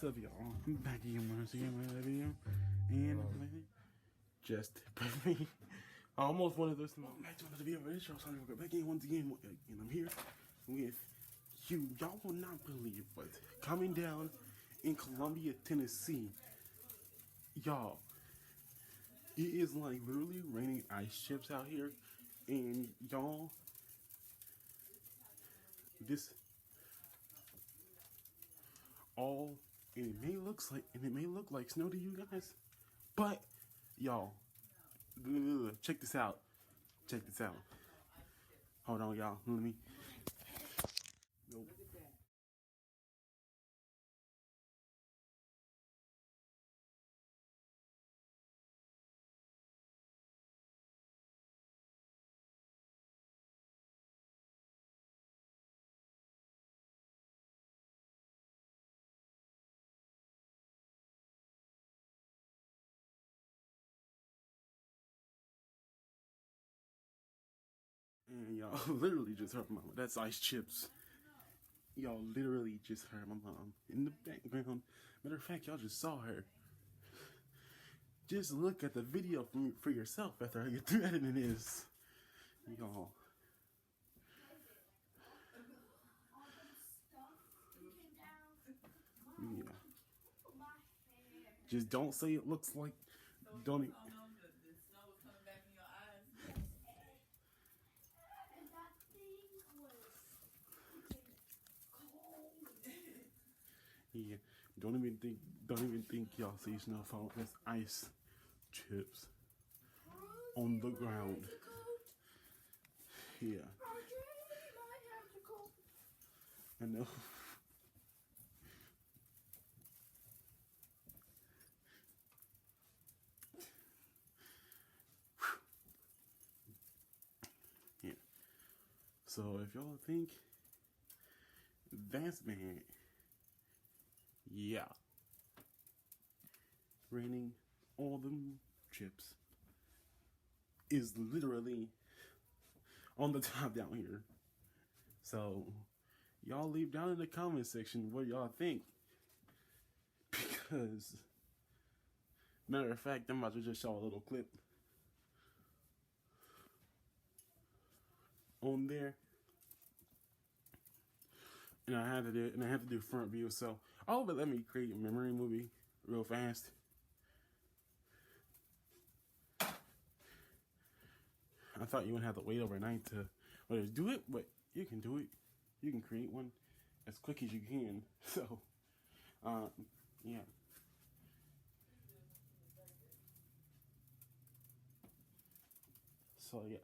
What's up, y'all? I'm back again once again with another video, and just me. I almost wanted to listen back to another video, but this show's time to go back in once again, and I'm here with you. Y'all will not believe what's coming down in Columbia, Tennessee, y'all. It is like literally raining ice chips out here, and y'all, this all. And it may look like snow to you guys, but y'all, check this out. Check this out. Hold on, y'all. Let me. Nope. And y'all literally just heard my mom. That's Ice Chips. Y'all literally just heard my mom in the background. Matter of fact, y'all just saw her. Just look at the video for yourself after I get through editing this. Y'all. Yeah. Just don't say it looks like. Don't. The snow was coming back in your eyes. Yeah, don't even think y'all see snow fall. That's ice chips on the ground. Yeah. I know. Yeah. So if y'all think that's bad, yeah. Raining all them chips is literally on the top down here. So y'all leave down in the comment section what y'all think. Because matter of fact, I'm about to just show a little clip on there. And I had to do front view. So but let me create a memory movie real fast. I thought you would have to wait overnight to do it, but you can do it. You can create one as quick as you can. So, yeah. So yeah.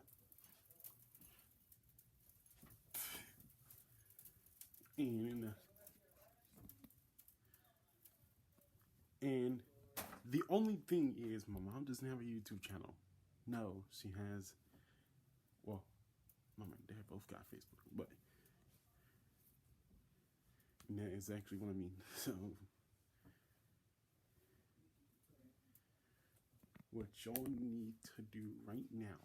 And the only thing is, my mom doesn't have a YouTube channel. No, she has. Well, mom and dad both got Facebook, but that is actually what I mean. So, what y'all need to do right now,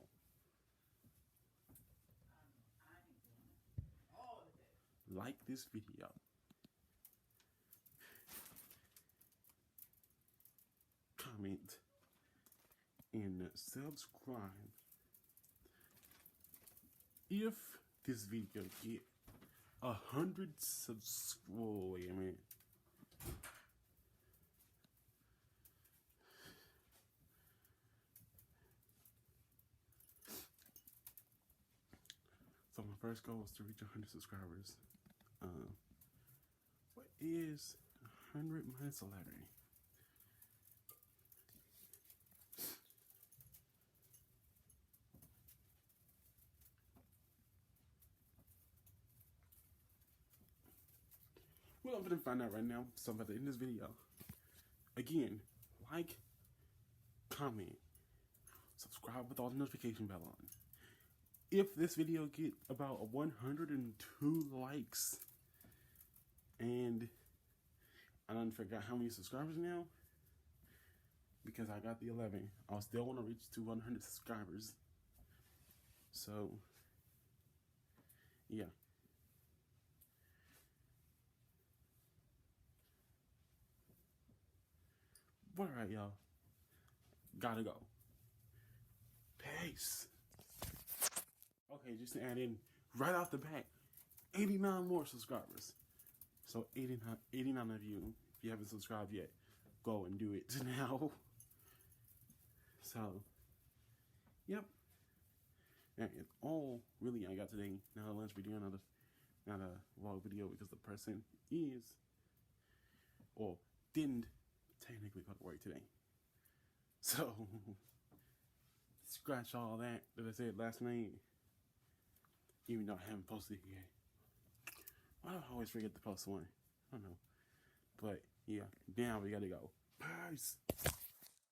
like this video, comment, and subscribe. If this video get 100 subs, whoa, wait a minute. So my first goal is to reach 100 subscribers. What is 100 minus 11? Well, I'm gonna find out right now. So I'm about to end this video. Again, like, comment, subscribe with all the notification bell on. If this video get about 102 likes, and I done forgot how many subscribers now, because I got the 11, I'll still want to reach to 100 subscribers. So, yeah. But alright, y'all. Gotta go. Peace. Okay, just to add in right off the bat, 89 more subscribers. So 89 of you, if you haven't subscribed yet, go and do it now. So, yep. And it's all really I got today. Now let's be doing not a vlog video because the person is, or didn't technically go to work today. So, scratch all that I said last night. Even though I haven't posted it yet. Why do I always forget to post one? I don't know. But, yeah. Now we gotta go. Peace.